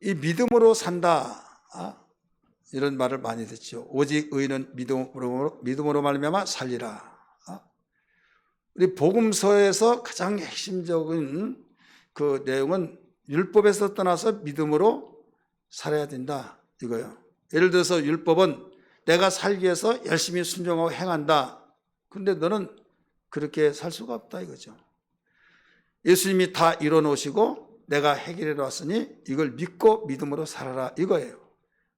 이 믿음으로 산다, 이런 말을 많이 듣죠. 오직 의인은 믿음으로 말미암아 살리라. 우리 복음서에서 가장 핵심적인 그 내용은 율법에서 떠나서 믿음으로 살아야 된다, 이거예요. 예를 들어서 율법은 내가 살기 위해서 열심히 순종하고 행한다. 그런데 너는 그렇게 살 수가 없다, 이거죠. 예수님이 다 이뤄놓으시고 내가 해결해 놨으니 이걸 믿고 믿음으로 살아라, 이거예요.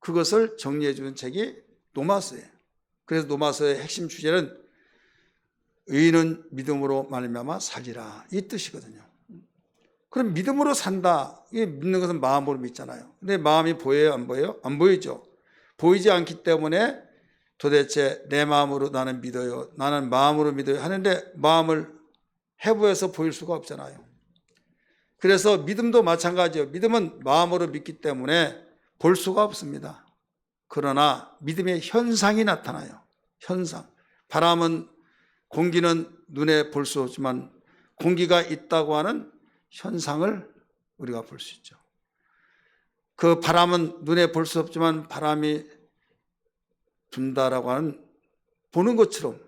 그것을 정리해 주는 책이 로마서예요. 그래서 로마서의 핵심 주제는 의인은 믿음으로 말미암아 살리라, 이 뜻이거든요. 그럼 믿음으로 산다, 이 믿는 것은 마음으로 믿잖아요. 근데 마음이 보여요, 안 보여요? 안 보이죠. 보이지 않기 때문에 도대체 내 마음으로 나는 믿어요, 나는 마음으로 믿어요 하는데 마음을 해부해서 보일 수가 없잖아요. 그래서 믿음도 마찬가지예요. 믿음은 마음으로 믿기 때문에 볼 수가 없습니다. 그러나 믿음의 현상이 나타나요. 현상. 바람은, 공기는 눈에 볼 수 없지만 공기가 있다고 하는 현상을 우리가 볼 수 있죠. 그 바람은 눈에 볼 수 없지만 바람이 분다라고 하는, 보는 것처럼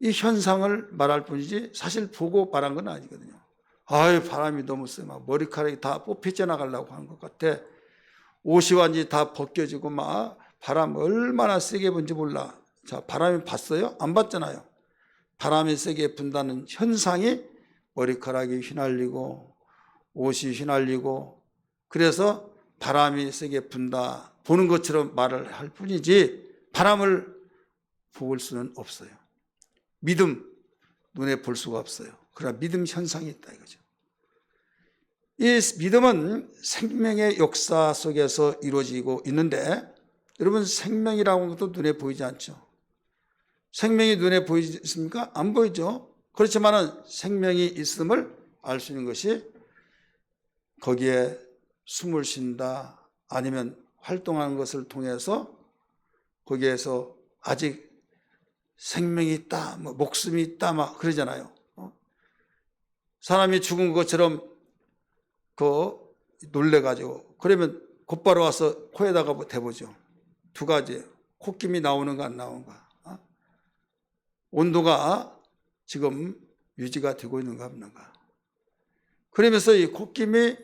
이 현상을 말할 뿐이지 사실 보고 말한 건 아니거든요. 아유, 바람이 너무 세, 막 머리카락이 다 뽑혀 나가려고 하는 것 같아. 옷이 완전히 다 벗겨지고 막 바람 얼마나 세게 분지 몰라. 자, 바람이 봤어요? 안 봤잖아요. 바람이 세게 분다는 현상이 머리카락이 휘날리고 옷이 휘날리고, 그래서 바람이 세게 분다, 보는 것처럼 말을 할 뿐이지 바람을 볼 수는 없어요. 믿음, 눈에 볼 수가 없어요. 그러나 믿음 현상이 있다, 이거죠. 이 믿음은 생명의 역사 속에서 이루어지고 있는데, 여러분, 생명이라고 하는 것도 눈에 보이지 않죠. 생명이 눈에 보이십니까? 안 보이죠. 그렇지만 생명이 있음을 알 수 있는 것이 거기에 숨을 쉰다, 아니면 활동하는 것을 통해서 거기에서 아직 생명이 있다, 뭐 목숨이 있다, 막 그러잖아요. 사람이 죽은 것처럼 놀래가지고, 그러면 곧바로 와서 코에다가 대보죠. 두 가지, 콧김이 나오는가 안 나오는가, 온도가 지금 유지가 되고 있는가 없는가. 그러면서 이 콧김이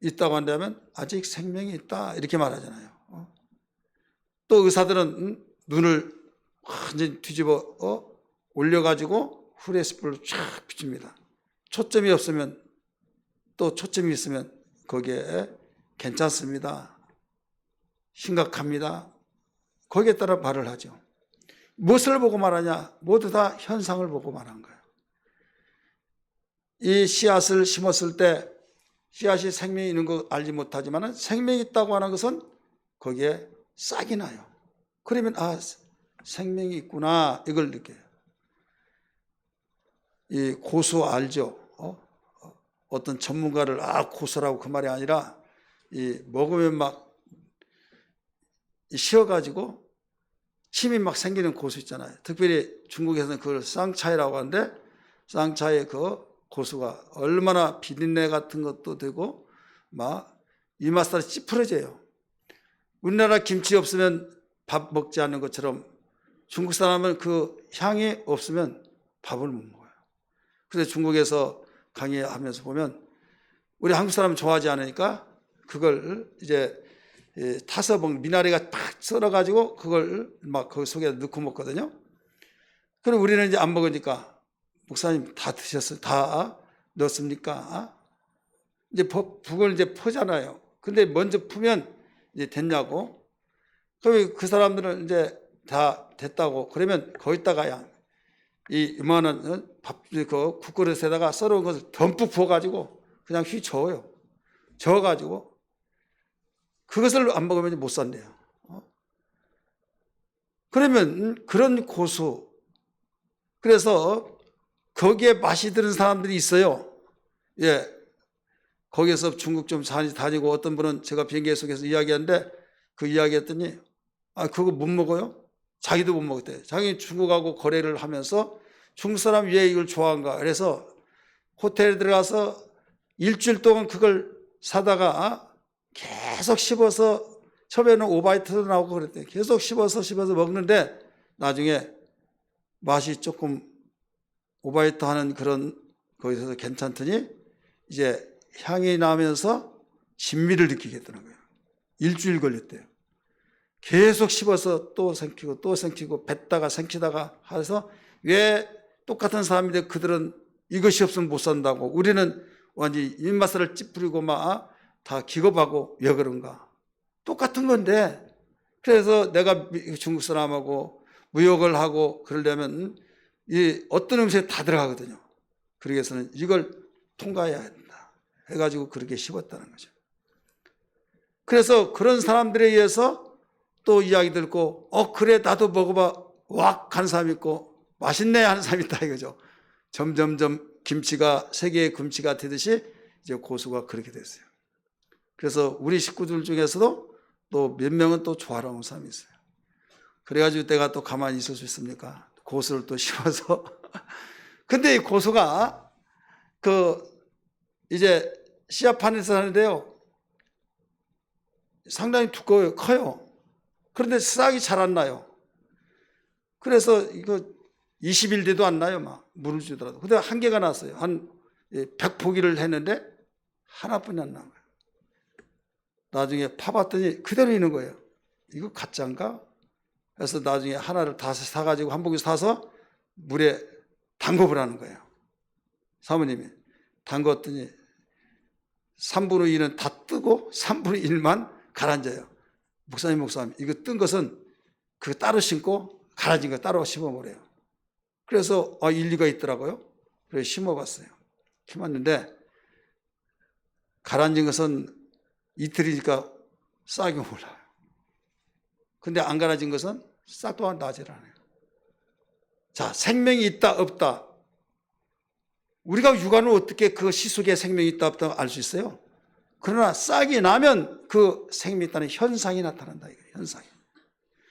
있다고 한다면 아직 생명이 있다, 이렇게 말하잖아요. 또 의사들은 눈을 완전히 뒤집어 올려가지고 후레시불로 쫙 비춥니다. 초점이 없으면, 또 초점이 있으면 거기에 괜찮습니다, 심각합니다, 거기에 따라 말을 하죠. 무엇을 보고 말하냐? 모두 다 현상을 보고 말한 거예요. 이 씨앗을 심었을 때 씨앗이 생명이 있는 거 알지 못하지만 생명이 있다고 하는 것은 거기에 싹이 나요. 그러면 생명이 있구나, 이걸 느껴요. 이 고수 알죠? 어떤 전문가를 고수라고 그 말이 아니라, 이 먹으면 막 쉬어가지고 침이 막 생기는 고수 있잖아요. 특별히 중국에서는 그걸 쌍차이라고 하는데, 쌍차이의 그 고수가 얼마나 비린내 같은 것도 되고 막 이맛살이 찌푸러져요. 우리나라 김치 없으면 밥 먹지 않는 것처럼 중국 사람은 그 향이 없으면 밥을 못 먹어요. 그래서 중국에서 강의하면서 보면 우리 한국 사람은 좋아하지 않으니까 그걸 이제 타서 미나리가 팍 썰어가지고 그걸 막 그 속에 넣고 먹거든요. 그럼 우리는 이제 안 먹으니까, 목사님 다 드셨어요? 다 넣었습니까? 이제 북을 이제 퍼잖아요. 근데 먼저 풀면 이제 됐냐고. 그럼 그 사람들은 이제 다 됐다고. 그러면 거기다가 이 이만한 그 국그릇에다가 썰어온 것을 듬뿍 부어가지고 그냥 휘저어요. 저어가지고 그것을 안 먹으면 못 산대요. 그러면 그런 고수, 그래서 거기에 맛이 드는 사람들이 있어요. 예, 거기에서 중국 좀 다니고 어떤 분은 제가 비행기 속에서 이야기하는데, 그 이야기했더니 그거 못 먹어요? 자기도 못 먹었대요. 자기 중국하고 거래를 하면서 중국 사람 왜 이걸 좋아한가, 그래서 호텔에 들어가서 일주일 동안 그걸 사다가 계속 씹어서, 처음에는 5바이트도 나오고 그랬대요. 계속 씹어서 먹는데 나중에 맛이 조금 5바이트 하는 그런 거기서 괜찮더니 이제 향이 나면서 진미를 느끼겠다는 거예요. 일주일 걸렸대요. 계속 씹어서 또 생기고 뱉다가 생기다가 해서, 왜 똑같은 사람인데 그들은 이것이 없으면 못 산다고, 우리는 완전히 입맛살을 찌푸리고 막 다 기겁하고, 왜 그런가? 똑같은 건데. 그래서 내가 중국 사람하고 무역을 하고 그러려면 이 어떤 음식에 다 들어가거든요. 그러기 위해서는 이걸 통과해야 된다 해가지고 그렇게 씹었다는 거죠. 그래서 그런 사람들에 의해서 또 이야기 듣고, 그래 나도 먹어봐, 왁 하는 사람이 있고, 맛있네 하는 사람이 있다 이거죠. 점점점 김치가 세계의 김치가 되듯이 이제 고수가 그렇게 됐어요. 그래서 우리 식구들 중에서도 또 몇 명은 또 좋아하는 사람이 있어요. 그래가지고 내가 또 가만히 있을 수 있습니까? 고수를 또 씹어서. 근데 이 고수가 이제 씨앗판에서 하는데요, 상당히 두꺼워요. 커요. 그런데 싹이 잘 안 나요. 그래서 이거 20일 뒤도 안 나요. 막 물을 주더라도. 근데 한 개가 났어요. 한 100포기를 했는데 하나뿐이 안 나와요. 나중에 파봤더니 그대로 있는 거예요. 이거 가짜인가? 그래서 나중에 하나를 다 사가지고 한 포기 사서 물에 담궈보라는 거예요. 사모님이 담궜더니 3분의 2는 다 뜨고 3분의 1만 가라앉아요. 목사님 이거 뜬 것은 그 따로 심고 가라진 거 따로 심어버려요. 그래서 일리가 있더라고요. 그래서 심어봤어요. 심었는데 가라앉은 것은 이틀이니까 싹이 올라요. 근데 안 가라진 것은 싹도 나질 않아요. 자, 생명이 있다 없다. 우리가 육안으로 어떻게 그 씨 속에 생명이 있다 없다 알 수 있어요? 그러나 싹이 나면 그 생명이 있다는 현상이 나타난다 이거예요. 현상이.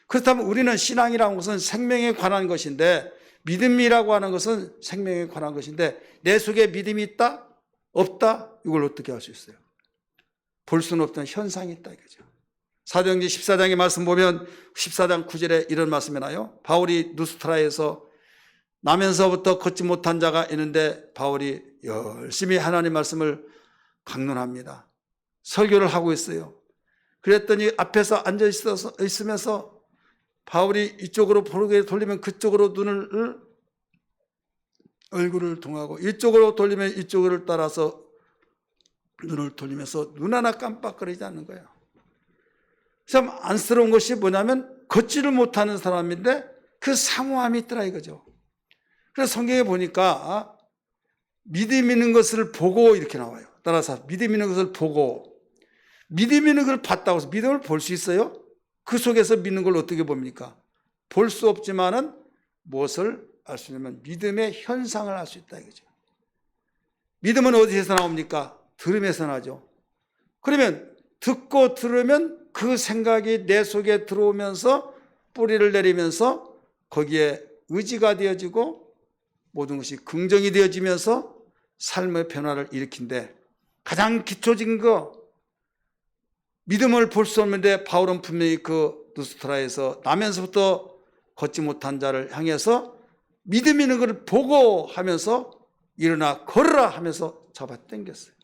그렇다면 우리는 신앙이라는 것은 생명에 관한 것인데, 믿음이라고 하는 것은 생명에 관한 것인데, 내 속에 믿음이 있다 없다 이걸 어떻게 알 수 있어요? 볼 수는 없던 현상이 있다 이거죠. 사도행전 14장의 말씀 보면 14장 9절에 이런 말씀이 나요. 바울이 누스트라에서 나면서부터 걷지 못한 자가 있는데 바울이 열심히 하나님 말씀을 강론합니다. 설교를 하고 있어요. 그랬더니 앞에서 앉아 있으면서 바울이 이쪽으로 보게 돌리면 그쪽으로 얼굴을 동하고, 이쪽으로 돌리면 이쪽으로 따라서 눈을 돌리면서 눈 하나 깜빡거리지 않는 거예요. 참 안쓰러운 것이 뭐냐면 걷지를 못하는 사람인데 그 사모함이 있더라 이거죠. 그래서 성경에 보니까 믿음 있는 것을 보고 이렇게 나와요. 따라서 믿음 있는 것을 보고, 믿음 있는 것을 봤다고 해서 믿음을 볼 수 있어요? 그 속에서 믿는 걸 어떻게 봅니까? 볼 수 없지만은 무엇을 알 수 있냐면 믿음의 현상을 알 수 있다 이거죠. 믿음은 어디에서 나옵니까? 들음에서 나죠. 그러면 듣고 들으면 그 생각이 내 속에 들어오면서 뿌리를 내리면서 거기에 의지가 되어지고 모든 것이 긍정이 되어지면서 삶의 변화를 일으킨데, 가장 기초적인 거 믿음을 볼 수 없는데 바울은 분명히 그 누스트라에서 나면서부터 걷지 못한 자를 향해서 믿음 있는 것을 보고 하면서 일어나 걸으라 하면서 잡아 당겼어요.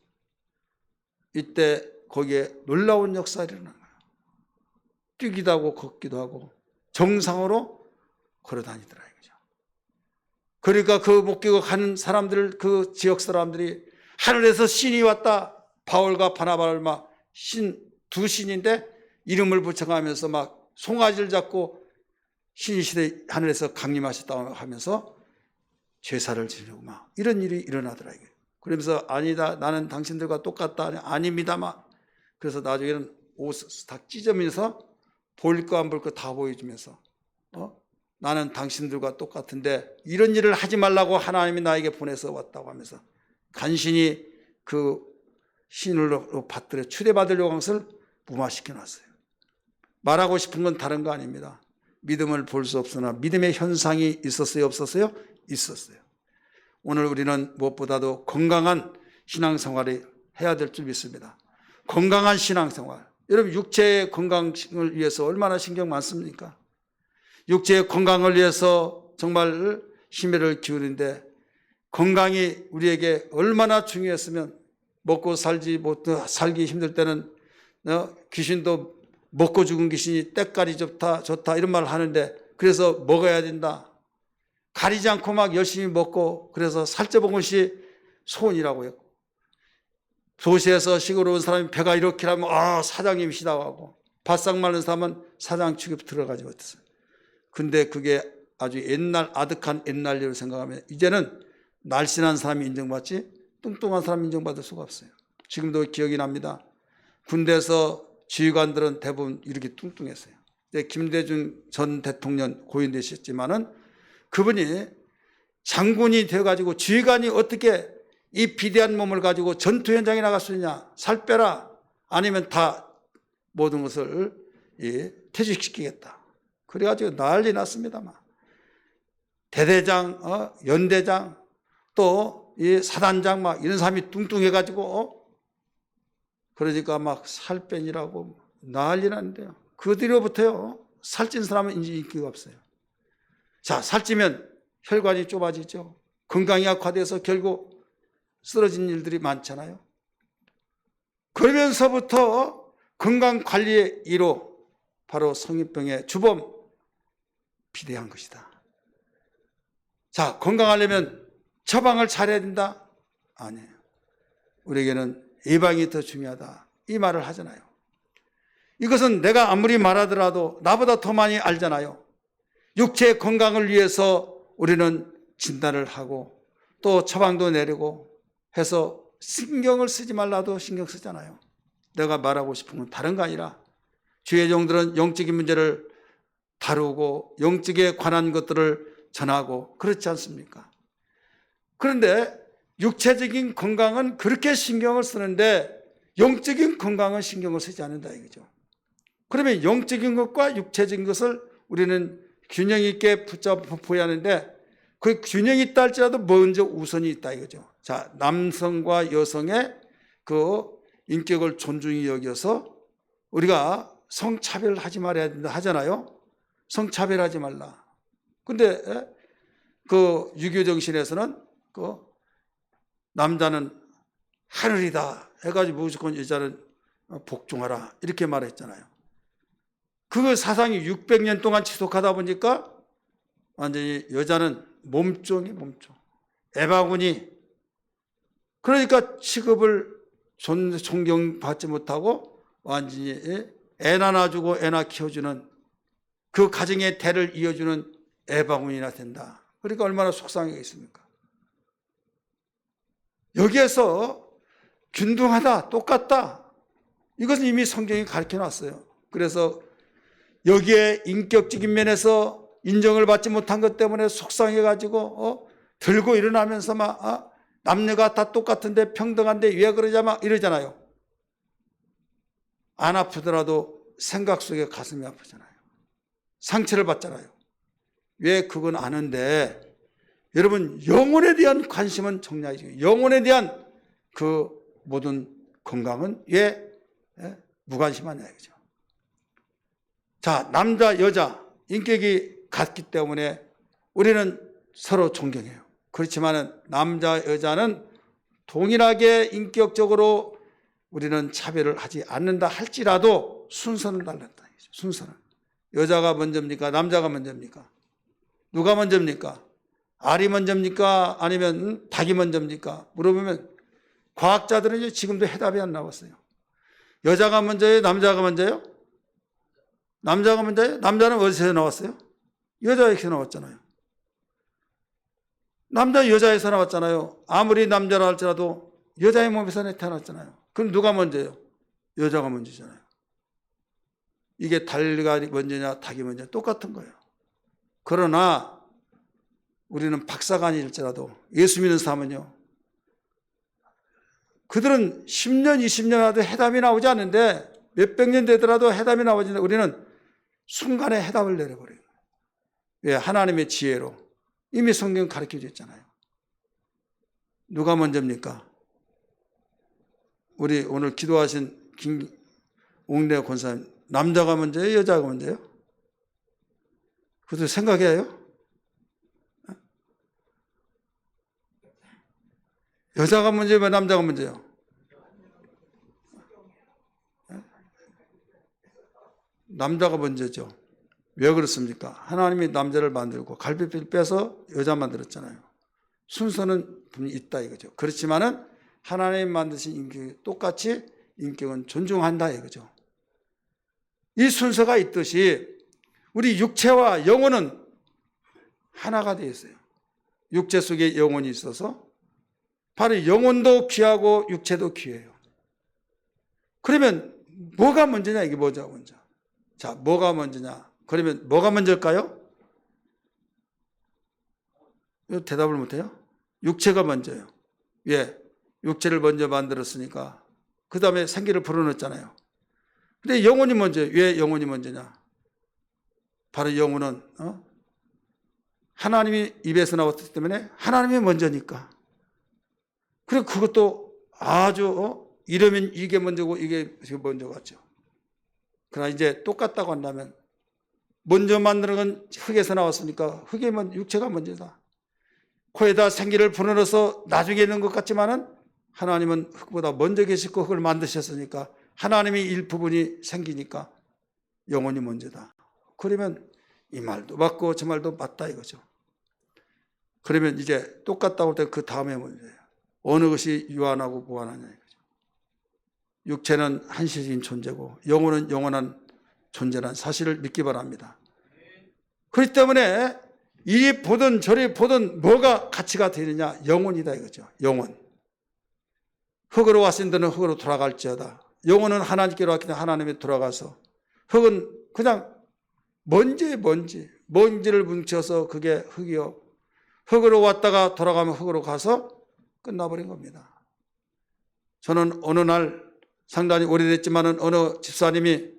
이때 거기에 놀라운 역사가 일어난 거예요. 뛰기도 하고 걷기도 하고 정상으로 걸어다니더라 이거죠. 그러니까 그 목격을 하는 사람들, 그 지역 사람들이 하늘에서 신이 왔다, 바울과 바나바를 막 두 신인데 이름을 붙여가면서 막 송아지를 잡고 신이시대 하늘에서 강림하셨다고 하면서 제사를 지내고 막 이런 일이 일어나더라 이게. 그러면서 아니다, 나는 당신들과 똑같다, 아닙니다 막. 그래서 나중에는 옷을 다 찢으면서 볼 거 안 볼 거 다 보여주면서 나는 당신들과 똑같은데 이런 일을 하지 말라고 하나님이 나에게 보내서 왔다고 하면서 간신히 그 신으로 받들어 추대받으려고 한 것을 무마시켜놨어요. 말하고 싶은 건 다른 거 아닙니다. 믿음을 볼 수 없으나 믿음의 현상이 있었어요 없었어요? 있었어요. 오늘 우리는 무엇보다도 건강한 신앙생활을 해야 될 줄 믿습니다. 건강한 신앙생활. 여러분 육체의 건강을 위해서 얼마나 신경 많습니까? 육체의 건강을 위해서 정말 힘을 기울이는데 건강이 우리에게 얼마나 중요했으면 먹고 살기 힘들 때는 귀신도 먹고 죽은 귀신이 때깔이 좋다 이런 말을 하는데 그래서 먹어야 된다. 가리지 않고 막 열심히 먹고 그래서 살쪄본 것이 소원이라고 했고 도시에서 시골 온 사람이 배가 이렇게 하면 사장님이시다고 하고 바싹 마른 사람은 사장 취급 들어가지 못했어요. 근데 그게 아주 옛날 아득한 옛날 일을 생각하면 이제는 날씬한 사람이 인정받지 뚱뚱한 사람이 인정받을 수가 없어요. 지금도 기억이 납니다. 군대에서 지휘관들은 대부분 이렇게 뚱뚱했어요. 김대중 전 대통령 고인되셨지만은 그분이 장군이 되어가지고 지휘관이 어떻게 이 비대한 몸을 가지고 전투 현장에 나갈 수 있냐? 살 빼라. 아니면 다 모든 것을 퇴직시키겠다. 그래가지고 난리 났습니다만. 대대장, 연대장, 또 이 사단장 막 이런 사람이 뚱뚱해가지고 그러니까 막 살 빼니라고 난리 났는데요. 그 뒤로부터요. 살찐 사람은 이제 인기가 없어요. 자, 살찌면 혈관이 좁아지죠. 건강이 악화돼서 결국 쓰러진 일들이 많잖아요. 그러면서부터 건강관리의 1호 바로 성인병의 주범 비대한 것이다. 자, 건강하려면 처방을 잘해야 된다? 아니에요. 우리에게는 예방이 더 중요하다. 이 말을 하잖아요. 이것은 내가 아무리 말하더라도 나보다 더 많이 알잖아요. 육체의 건강을 위해서 우리는 진단을 하고 또 처방도 내리고 해서 신경을 쓰지 말라도 신경 쓰잖아요. 내가 말하고 싶은 건 다른 거 아니라 주의 종들은 영적인 문제를 다루고 영적에 관한 것들을 전하고 그렇지 않습니까? 그런데 육체적인 건강은 그렇게 신경을 쓰는데 영적인 건강은 신경을 쓰지 않는다 이거죠. 그러면 영적인 것과 육체적인 것을 우리는 균형 있게 붙잡아야 하는데 그 균형이 있다 할지라도 먼저 우선이 있다 이거죠. 자, 남성과 여성의 그 인격을 존중히 여겨서 우리가 성차별을 하지 말아야 된다 하잖아요. 성차별하지 말라. 근데 그 유교 정신에서는 그 남자는 하늘이다 해가지고 무조건 여자는 복종하라 이렇게 말했잖아요. 그 사상이 600년 동안 지속하다 보니까 완전히 여자는 몸종이 몸종. 에바군이 그러니까 취급을 존경받지 못하고 완전히 애나 낳아주고 애나 키워주는 그 가정의 대를 이어주는 에바군이나 된다. 그러니까 얼마나 속상하겠습니까? 여기에서 균등하다, 똑같다. 이것은 이미 성경이 가르쳐 놨어요. 그래서 여기에 인격적인 면에서 인정을 받지 못한 것 때문에 속상해가지고 들고 일어나면서 막 남녀가 다 똑같은데 평등한데 왜 그러냐 막 이러잖아요. 안 아프더라도 생각 속에 가슴이 아프잖아요. 상처를 받잖아요. 왜 그건 아는데 여러분 영혼에 대한 관심은 정량이죠. 영혼에 대한 그 모든 건강은 왜 무관심하냐 이거죠. 자, 남자 여자 인격이 같기 때문에 우리는 서로 존경해요. 그렇지만은 남자 여자는 동일하게 인격적으로 우리는 차별을 하지 않는다 할지라도 순서는 달랐다. 순서는 여자가 먼저입니까? 남자가 먼저입니까? 누가 먼저입니까? 알이 먼저입니까? 아니면 닭이 먼저입니까? 물어보면 과학자들은 지금도 해답이 안 나왔어요. 여자가 먼저예요? 남자가 먼저예요? 남자가 먼저예요? 남자는 어디서 나왔어요? 여자에서 나왔잖아요. 남자 여자에서 나왔잖아요. 아무리 남자라 할지라도 여자의 몸에서 태어났잖아요. 그럼 누가 먼저예요? 여자가 먼저잖아요. 이게 달가 먼저냐 닭이 먼저냐 똑같은 거예요. 그러나 우리는 박사가 아닐지라도 예수 믿는 사람은요. 그들은 10년, 20년 하도 해답이 나오지 않는데 몇백 년 되더라도 해답이 나오지 않는데 우리는 순간에 해답을 내려버려요. 왜? 하나님의 지혜로. 이미 성경 가르쳐 줬잖아요. 누가 먼저입니까? 우리 오늘 기도하신 옥내 권사님, 남자가 문제예요? 여자가 문제예요? 그것도 생각해요? 여자가 문제면 남자가 문제예요? 남자가 문제죠. 왜 그렇습니까? 하나님이 남자를 만들고 갈비뼈를 빼서 여자 만들었잖아요. 순서는 분명히 있다 이거죠. 그렇지만은 하나님 만드신 인격이 똑같이 인격은 존중한다 이거죠. 이 순서가 있듯이 우리 육체와 영혼은 하나가 되어 있어요. 육체 속에 영혼이 있어서 바로 영혼도 귀하고 육체도 귀해요. 그러면 뭐가 먼저냐? 이게 뭐죠? 먼저. 자, 뭐가 먼저냐? 그러면 뭐가 먼저일까요? 대답을 못해요? 육체가 먼저예요. 왜? 육체를 먼저 만들었으니까. 그 다음에 생기를 불어넣었잖아요. 근데 영혼이 먼저예요. 왜 영혼이 먼저냐? 바로 영혼은 하나님이 입에서 나왔기 때문에 하나님이 먼저니까. 그리고 그것도 아주 이러면 이게 먼저고 이게 먼저 같죠. 그러나 이제 똑같다고 한다면 먼저 만드는 건 흙에서 나왔으니까 흙이 육체가 먼저다. 코에다 생기를 불어넣어서 나중에 있는 것 같지만은 하나님은 흙보다 먼저 계시고 흙을 만드셨으니까 하나님이 일부분이 생기니까 영혼이 먼저다. 그러면 이 말도 맞고 저 말도 맞다 이거죠. 그러면 이제 똑같다고 할 때 그 다음에 문제예요. 어느 것이 유한하고 무한하냐 이거죠. 육체는 한시적인 존재고 영혼은 영원한 존재라는 사실을 믿기 바랍니다. 그렇기 때문에 이리 보든 저리 보든 뭐가 가치가 되느냐? 영혼이다 이거죠. 영혼. 흙으로 왔은 데는 흙으로 돌아갈지어다. 영혼은 하나님께로 왔기 때문에 하나님에 돌아가서 흙은 그냥 먼지를 뭉쳐서 그게 흙이요. 흙으로 왔다가 돌아가면 흙으로 가서 끝나버린 겁니다. 저는 어느 날 상당히 오래됐지만은 어느 집사님이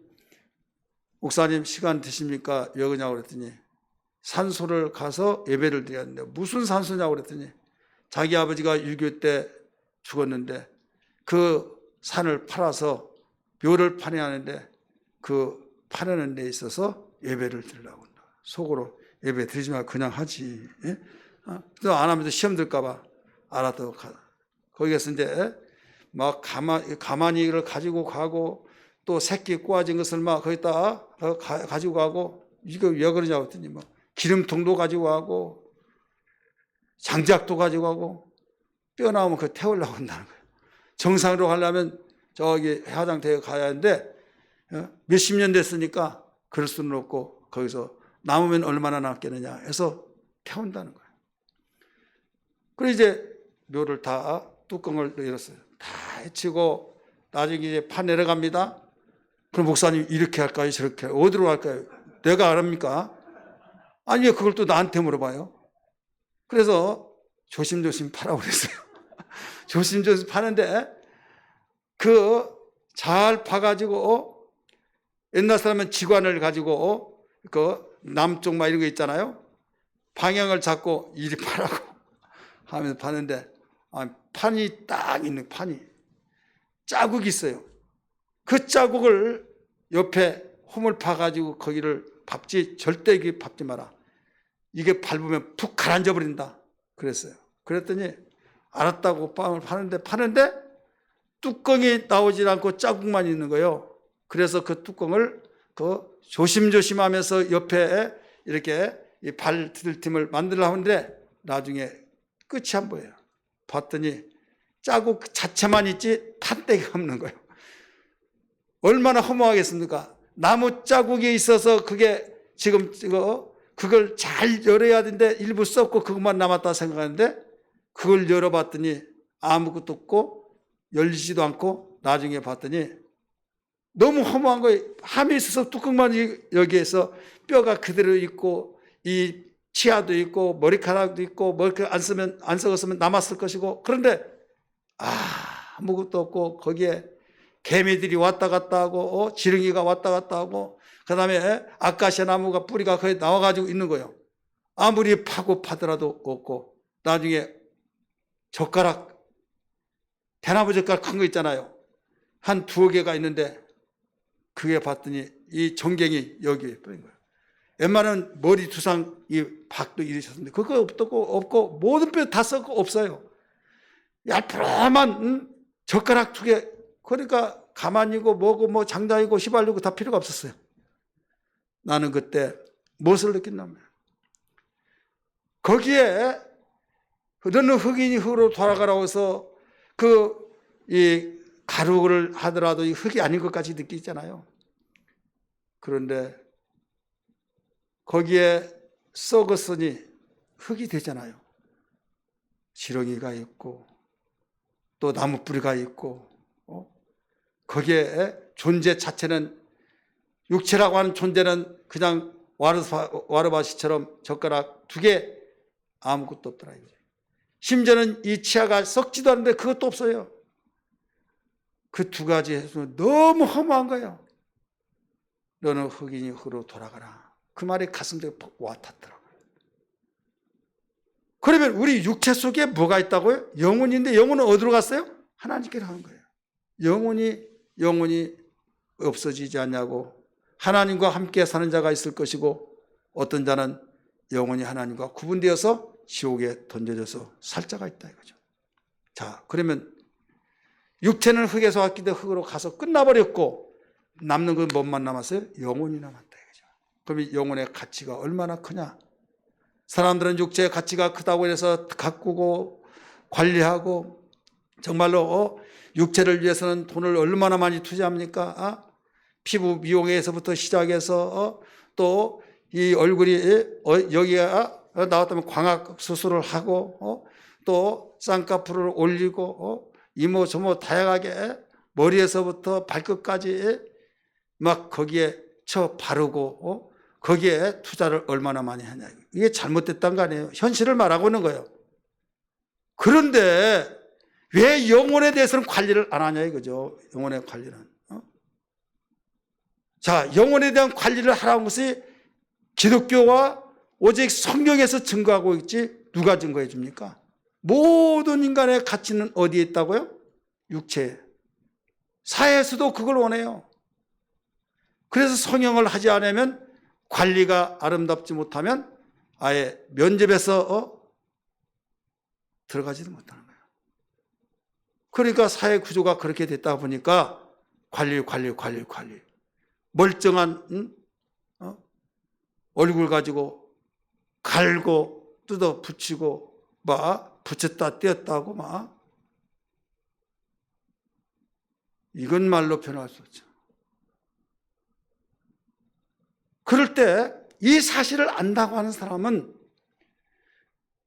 목사님 시간 되십니까? 왜 그러냐고 그랬더니 산소를 가서 예배를 드렸는데 무슨 산소냐고 그랬더니 자기 아버지가 6.25 때 죽었는데 그 산을 팔아서 묘를 파내하는데 그 파내는 데 있어서 예배를 드리려고 한다. 속으로 예배 드리지 말고 그냥 하지. 예? 또 안 하면 시험 들까봐 알았다고 거기에서 이제 막 가만히 이걸 가지고 가고 또 새끼 꼬아진 것을 막 거기다 가지고 가고 이거 왜 그러냐고 했더니 뭐 기름통도 가지고 가고 장작도 가지고 가고 뼈 나오면 그거 태우려고 한다는 거예요. 정상으로 가려면 저기 화장대에 가야 하는데 몇십 년 됐으니까 그럴 수는 없고 거기서 남으면 얼마나 남겠느냐 해서 태운다는 거예요. 그리고 이제 묘를 다 뚜껑을 열었어요. 다 해치고 나중에 이제 파 내려갑니다. 그럼 목사님 이렇게 할까요? 저렇게 할까요? 어디로 갈까요? 내가 알합니까? 아니 그걸 또 나한테 물어봐요. 그래서 조심조심 파라고 그랬어요. 조심조심 파는데 그 잘 파가지고 옛날 사람은 지관을 가지고 그 남쪽 막 이런 거 있잖아요. 방향을 잡고 이리 파라고 하면서 파는데 판이 딱 있는 판이 자국이 있어요. 그 자국을 옆에 홈을 파가지고 거기를 밟지 절대 이게 밟지 마라. 이게 밟으면 푹 가라앉아 버린다. 그랬어요. 그랬더니 알았다고 빵을 파는데 뚜껑이 나오질 않고 자국만 있는 거예요. 그래서 그 뚜껑을 조심조심하면서 옆에 이렇게 발 디딜팀을 만들려고 하는데 나중에 끝이 안 보여요. 봤더니 자국 자체만 있지 판때기가 없는 거예요. 얼마나 허무하겠습니까? 나무 자국이 있어서 그게 지금 그걸 잘 열어야 되는데 일부 썩고 그것만 남았다 생각하는데 그걸 열어봤더니 아무것도 없고 열리지도 않고 나중에 봤더니 너무 허무한 거예요. 함이 있어서 뚜껑만 여기에서 뼈가 그대로 있고 이 치아도 있고 머리카락도 있고 머리카락 안 썩었으면 남았을 것이고 그런데 아무것도 없고 거기에 개미들이 왔다 갔다 하고 지렁이가 왔다 갔다 하고 그 다음에 아카시아 나무가 뿌리가 거기 나와가지고 있는 거예요. 아무리 파고 파더라도 없고 나중에 젓가락 대나무 젓가락 큰 거 있잖아요. 한 두어 개가 있는데 그게 봤더니 이 정갱이 여기에 뿌린 거예요. 웬만한 머리 두상 이 박도 이러셨는데 그거 없고 모든 뼈 다 썩고 없어요. 얄푸름한 젓가락 두 개. 그러니까 가만히고 뭐고 뭐 장장이고 휘발유고 다 필요가 없었어요. 나는 그때 무엇을 느낀다면 거기에 너는 흙이니 흙으로 돌아가라고 해서 이 가루를 하더라도 이 흙이 아닌 것까지 느끼잖아요. 그런데 거기에 썩었으니 흙이 되잖아요. 지렁이가 있고 또 나무 뿌리가 있고 거기에 존재 자체는 육체라고 하는 존재는 그냥 와르바시처럼 젓가락 두 개 아무것도 없더라. 심지어는 이 치아가 썩지도 않는데 그것도 없어요. 그 두 가지 해서 너무 허무한 거예요. 너는 흙이니 흙으로 돌아가라. 그 말이 가슴에 와닿더라고요. 그러면 우리 육체 속에 뭐가 있다고요? 영혼인데 영혼은 어디로 갔어요? 하나님께로 간 거예요. 영혼이 없어지지 않냐고. 하나님과 함께 사는 자가 있을 것이고 어떤 자는 영혼이 하나님과 구분되어서 지옥에 던져져서 살 자가 있다 이거죠. 자, 그러면 육체는 흙에서 왔기 때문에 흙으로 가서 끝나버렸고 남는 건 뭐만 남았어요? 영혼이 남았다 이거죠. 그럼 영혼의 가치가 얼마나 크냐? 사람들은 육체의 가치가 크다고 해서 가꾸고 관리하고 정말로 육체를 위해서는 돈을 얼마나 많이 투자합니까? 피부 미용에서부터 시작해서 또 이 얼굴이 여기가 나왔다면 광학 수술을 하고 또 쌍꺼풀을 올리고 이모 저모 다양하게 머리에서부터 발끝까지 막 거기에 쳐 바르고 거기에 투자를 얼마나 많이 하냐. 이게 잘못됐다는 거 아니에요. 현실을 말하고 있는 거예요. 그런데 왜 영혼에 대해서는 관리를 안 하냐 이거죠. 영혼의 관리는. 자, 영혼에 대한 관리를 하라는 것이 기독교와 오직 성경에서 증거하고 있지 누가 증거해 줍니까? 모든 인간의 가치는 어디에 있다고요? 육체에. 사회에서도 그걸 원해요. 그래서 성형을 하지 않으면 관리가 아름답지 못하면 아예 면접에서 들어가지도 못하는 거예요. 그러니까 사회 구조가 그렇게 됐다 보니까 관리. 멀쩡한 얼굴 가지고 갈고 뜯어 붙이고 막 붙였다 떼었다고 막 이건 말로 표현할 수 없죠. 그럴 때 이 사실을 안다고 하는 사람은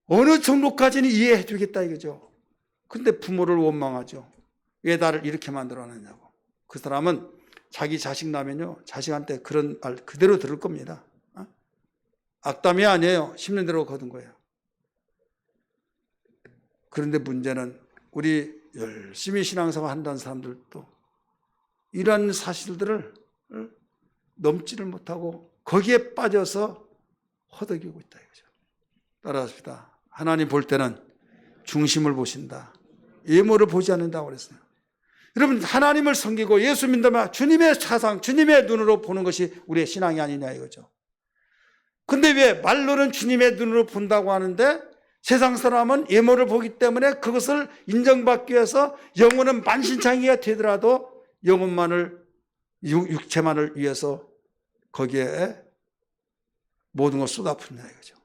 어느 정도까지는 이해해 주겠다 이거죠. 근데 부모를 원망하죠. 왜 나를 이렇게 만들어놨냐고. 그 사람은 자기 자식 나면요 자식한테 그런 말 그대로 들을 겁니다. 악담이 아니에요. 심는 대로 거둔 거예요. 그런데 문제는 우리 열심히 신앙생활 한다는 사람들도 이런 사실들을 넘지를 못하고 거기에 빠져서 허덕이고 있다 이거죠. 따라합시다. 하나님 볼 때는 중심을 보신다. 외모를 보지 않는다고 그랬어요. 여러분 하나님을 섬기고 예수 믿다면 주님의 사상, 주님의 눈으로 보는 것이 우리의 신앙이 아니냐 이거죠. 근데 왜 말로는 주님의 눈으로 본다고 하는데 세상 사람은 외모를 보기 때문에 그것을 인정받기 위해서 영혼은 만신창이가 되더라도 영혼만을 육체만을 위해서 거기에 모든 걸 쏟아붓냐 이거죠.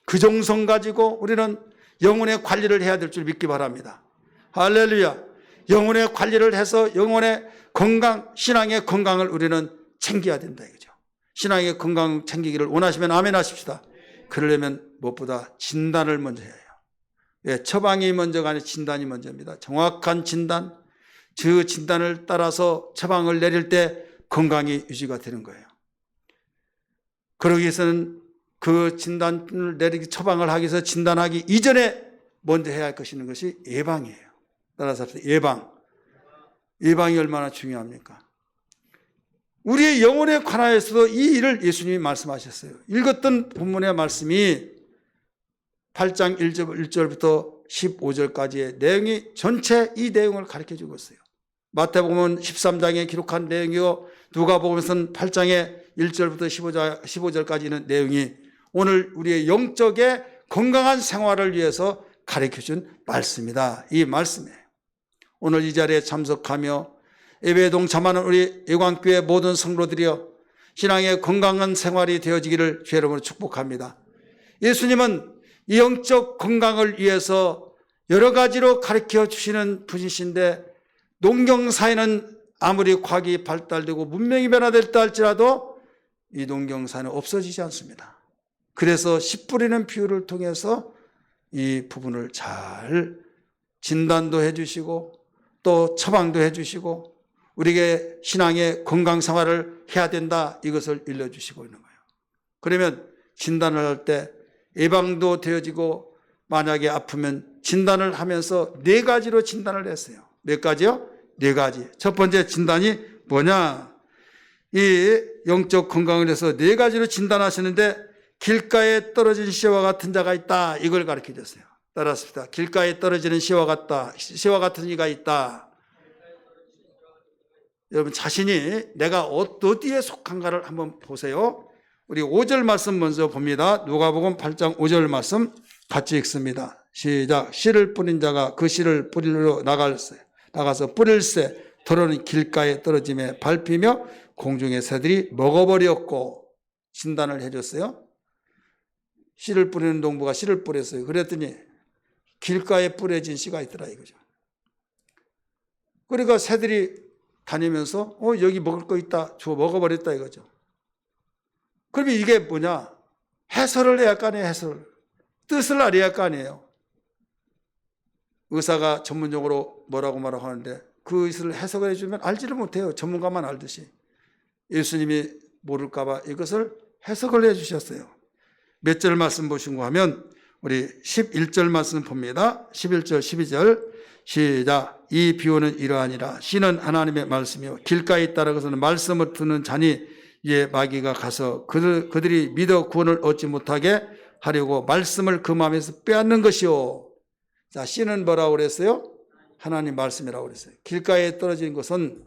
그 정성 가지고 우리는 영혼의 관리를 해야 될 줄 믿기 바랍니다. 할렐루야. 영혼의 관리를 해서 영혼의 건강, 신앙의 건강을 우리는 챙겨야 된다 이거죠. 신앙의 건강 챙기기를 원하시면 아멘 하십시다. 그러려면 무엇보다 진단을 먼저 해야 해요. 예, 처방이 먼저가 아니라 진단이 먼저입니다. 정확한 진단, 그 진단을 따라서 처방을 내릴 때 건강이 유지가 되는 거예요. 그러기 위해서는 그 진단을 내리기, 처방을 하기 위해서 진단하기 이전에 먼저 해야 할 것이 예방이에요. 따라서 예방이 얼마나 중요합니까? 우리의 영혼에 관하여서도 이 일을 예수님이 말씀하셨어요. 읽었던 본문의 말씀이 8장 1절부터 15절까지의 내용이 전체 이 내용을 가르쳐 주고 있어요. 마태복음은 13장에 기록한 내용이고 누가복음에서는 8장에 1절부터 15절까지 있는 내용이 오늘 우리의 영적의 건강한 생활을 위해서 가르쳐준 말씀이다. 이 말씀이에요. 오늘 이 자리에 참석하며 예배에 동참하는 우리 예관교회 모든 성도들이여 신앙의 건강한 생활이 되어지기를 주의 이름으로 축복합니다. 예수님은 이 영적 건강을 위해서 여러 가지로 가르쳐 주시는 분이신데 농경사에는 아무리 과학이 발달되고 문명이 변화됐다 할지라도 이 농경사는 없어지지 않습니다. 그래서 씨 뿌리는 비유를 통해서 이 부분을 잘 진단도 해주시고 또 처방도 해주시고 우리에게 신앙의 건강생활을 해야 된다 이것을 일러주시고 있는 거예요. 그러면 진단을 할 때 예방도 되어지고 만약에 아프면 진단을 하면서 4가지로 진단을 했어요. 몇 가지요? 4가지. 첫 번째 진단이 뭐냐? 이 영적 건강을 위해서 4가지로 진단하시는데 길가에 떨어진 씨와 같은 자가 있다. 이걸 가르쳐 줬어요. 따라합시다. 길가에 떨어지는 씨와 같은 이가 있다. 여러분 자신이 내가 어디에 속한가를 한번 보세요. 우리 5절 말씀 먼저 봅니다. 누가복음 8장 5절 말씀 같이 읽습니다. 시작. 씨를 뿌린 자가 그 씨를 뿌리러 나가서 뿌릴새 더러는 길가에 떨어짐에 밟히며 공중의 새들이 먹어버렸고 진단을 해줬어요. 씨를 뿌리는 농부가 씨를 뿌렸어요. 그랬더니 길가에 뿌려진 씨가 있더라 이거죠. 그러니까 새들이 다니면서 여기 먹을 거 있다 주워 먹어버렸다 이거죠. 그러면 이게 뭐냐? 해설을 해야 할 거 아니에요. 해설을. 뜻을 알아야 할 거 아니에요. 의사가 전문적으로 뭐라고 말하고 하는데 그 뜻을 해석을 해주면 알지를 못해요. 전문가만 알듯이. 예수님이 모를까 봐 이것을 해석을 해주셨어요. 몇 절 말씀 보신고 하면 우리 11절 말씀 봅니다. 11절 12절 시작. 이 비유는 이러하니라. 씨는 하나님의 말씀이요 길가에 따라서는 말씀을 듣는 자니 이에 마귀가 가서 그들이 믿어 구원을 얻지 못하게 하려고 말씀을 그 마음에서 빼앗는 것이요. 자, 씨는 뭐라고 그랬어요? 하나님 말씀이라고 그랬어요. 길가에 떨어진 것은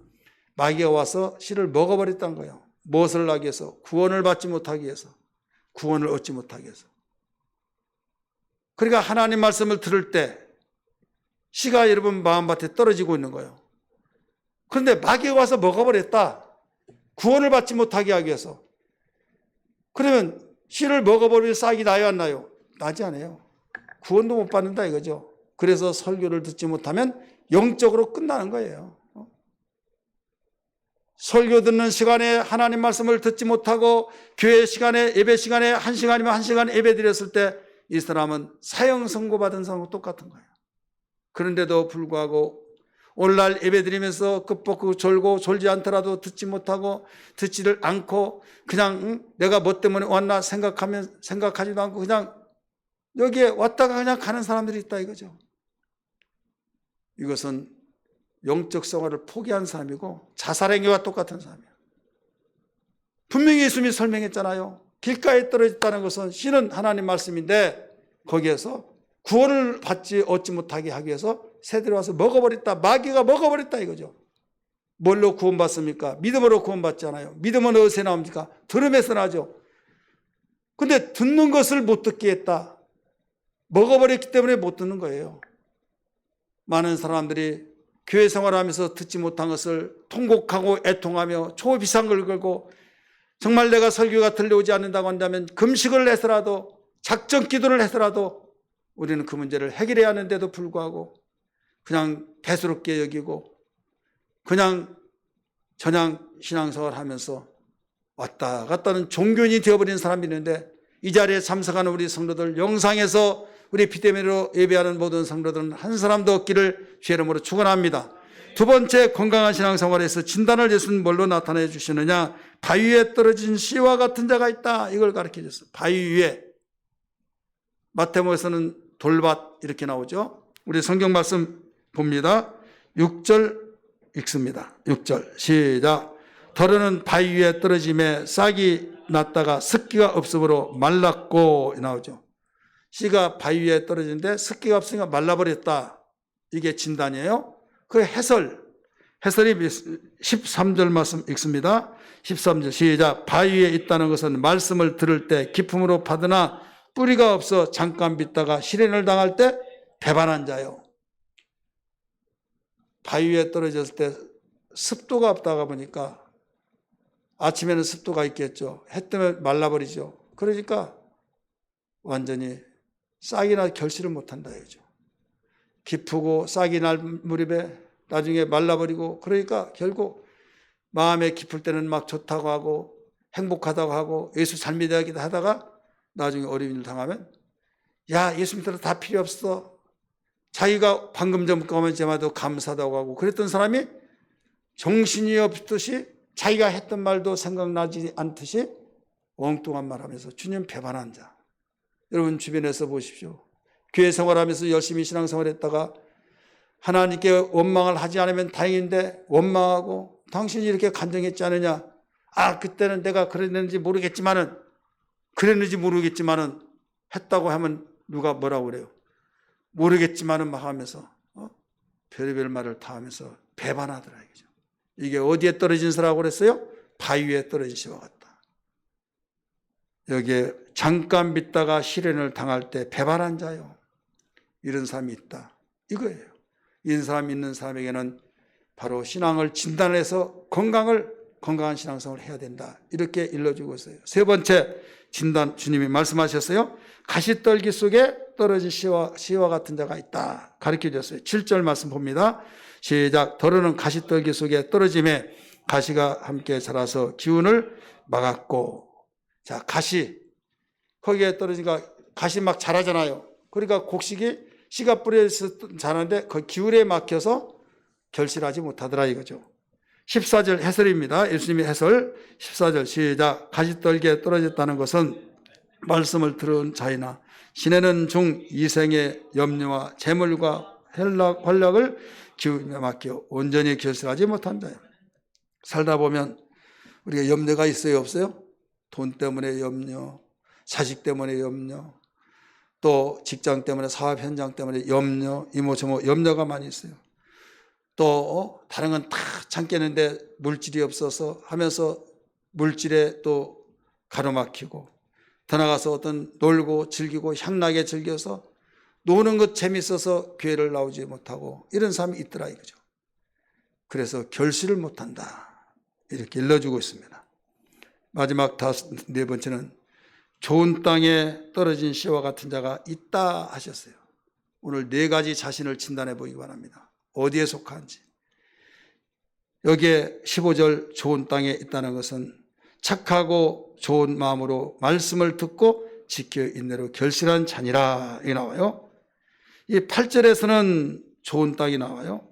마귀가 와서 씨를 먹어버렸다는 거예요. 무엇을 하기 위해서? 구원을 받지 못하기 위해서. 구원을 얻지 못하기 위해서. 그러니까 하나님 말씀을 들을 때 씨가 여러분 마음밭에 떨어지고 있는 거예요. 그런데 마귀가 와서 먹어버렸다. 구원을 받지 못하게 하기 위해서. 그러면 씨를 먹어버릴 싹이 나요 안 나요? 나지 않아요. 구원도 못 받는다 이거죠. 그래서 설교를 듣지 못하면 영적으로 끝나는 거예요. 설교 듣는 시간에 하나님 말씀을 듣지 못하고 교회 시간에 예배 시간에 1시간이면 1시간 예배 드렸을 때 이 사람은 사형 선고 받은 사람과 똑같은 거예요. 그런데도 불구하고 오늘날 예배 드리면서 끝벗고 졸고 졸지 않더라도 듣지 못하고 듣지를 않고 그냥 내가 뭐 때문에 왔나 생각하지도 않고 그냥 여기에 왔다가 그냥 가는 사람들이 있다 이거죠. 이것은 영적 생활을 포기한 사람이고 자살행위와 똑같은 사람이에요. 분명히 예수님이 설명했잖아요. 길가에 떨어졌다는 것은 씨는 하나님 말씀인데 거기에서 구원을 얻지 못하게 하기 위해서 새들이 와서 먹어버렸다. 마귀가 먹어버렸다 이거죠. 뭘로 구원받습니까? 믿음으로 구원받잖아요. 믿음은 어디서 나옵니까? 들음에서 나죠. 근데 듣는 것을 못 듣게 했다. 먹어버렸기 때문에 못 듣는 거예요. 많은 사람들이 교회 생활하면서 듣지 못한 것을 통곡하고 애통하며 초비상을 걸고 정말 내가 설교가 들려오지 않는다고 한다면 금식을 해서라도 작정 기도를 해서라도 우리는 그 문제를 해결해야 하는데도 불구하고 그냥 대수롭게 여기고 그냥 전향 신앙생활을 하면서 왔다 갔다는 종교인이 되어버린 사람이 있는데 이 자리에 참석하는 우리 성도들 영상에서 우리 비대면으로 예배하는 모든 성도들은 한 사람도 없기를 주의 이름으로 축원합니다. 두 번째 건강한 신앙생활에서 진단을 예수는 뭘로 나타내 주시느냐? 바위 위에 떨어진 씨와 같은 자가 있다. 이걸 가르쳐 줬어요. 바위 위에. 마태복음에서는 돌밭 이렇게 나오죠. 우리 성경 말씀 봅니다. 6절 읽습니다. 6절 시작. 더러는 바위 위에 떨어짐에 싹이 났다가 습기가 없으므로 말랐고 나오죠. 씨가 바위 위에 떨어지는데 습기가 없으니까 말라버렸다. 이게 진단이에요. 그 해설이 13절 말씀 읽습니다. 13절 시작. 바위에 있다는 것은 말씀을 들을 때 기품으로 받으나 뿌리가 없어 잠깐 믿다가 시련을 당할 때 배반한 자요. 바위에 떨어졌을 때 습도가 없다가 보니까 아침에는 습도가 있겠죠. 해 뜨면 말라버리죠. 그러니까 완전히 싹이나 결실을 못한다 이거죠. 깊고 싹이 날 무렵에 나중에 말라버리고, 그러니까 결국 마음에 깊을 때는 막 좋다고 하고 행복하다고 하고 예수 잘 믿어야겠다 하다가 나중에 어려움을 당하면 야, 예수 믿어도 다 필요 없어. 자기가 방금 전까지만 감사하다고 하고 그랬던 사람이 정신이 없듯이 자기가 했던 말도 생각나지 않듯이 엉뚱한 말하면서 주님 배반한 자. 여러분 주변에서 보십시오. 교회 생활하면서 열심히 신앙생활했다가 하나님께 원망을 하지 않으면 다행인데 원망하고 당신이 이렇게 간증했지 않느냐. 아, 그때는 내가 그랬는지 모르겠지만은 했다고 하면 누가 뭐라고 그래요? 모르겠지만은 막 하면서 별의별 말을 다 하면서 배반하더라 이거죠. 이게 어디에 떨어진 사라고 그랬어요? 바위 위에 떨어진 시와 같다. 여기에 잠깐 믿다가 시련을 당할 때 배반한 자요. 이런 사람이 있다. 이거예요. 이런 사람 있는 사람에게는 바로 신앙을 진단해서 건강한 신앙생활을 해야 된다. 이렇게 일러주고 있어요. 세 번째 진단 주님이 말씀하셨어요. 가시떨기 속에 떨어진 씨와 같은 자가 있다. 가르쳐 줬어요. 7절 말씀 봅니다. 시작. 더러는 가시떨기 속에 떨어짐에 가시가 함께 자라서 기운을 막았고. 자, 가시. 거기에 떨어지니까 가시 막 자라잖아요. 그러니까 곡식이 씨가 뿌려서 자라는데 그 기울에 막혀서 결실하지 못하더라 이거죠. 14절 해설입니다. 예수님의 해설 14절 시작. 가시떨기에 떨어졌다는 것은 말씀을 들은 자이나 신에는 중 이생의 염려와 재물과 활력을 기울에 맡겨 온전히 결실하지 못한 자예요. 살다 보면 우리가 염려가 있어요 없어요? 돈 때문에 염려, 자식 때문에 염려, 또 직장 때문에 사업 현장 때문에 염려, 이모저모 염려가 많이 있어요. 또 다른 건 다 참겠는데 물질이 없어서 하면서 물질에 또 가로막히고, 더 나가서 어떤 놀고 즐기고 향나게 즐겨서 노는 것 재밌어서 교회를 나오지 못하고 이런 사람이 있더라 이거죠. 그래서 결실을 못한다 이렇게 일러주고 있습니다. 마지막 네 번째는 좋은 땅에 떨어진 씨와 같은 자가 있다 하셨어요. 오늘 네 가지 자신을 진단해 보기 바랍니다. 어디에 속한지. 여기에 15절 좋은 땅에 있다는 것은 착하고 좋은 마음으로 말씀을 듣고 지켜 인내로 결실한 자니라 이 나와요. 이 8절에서는 좋은 땅이 나와요.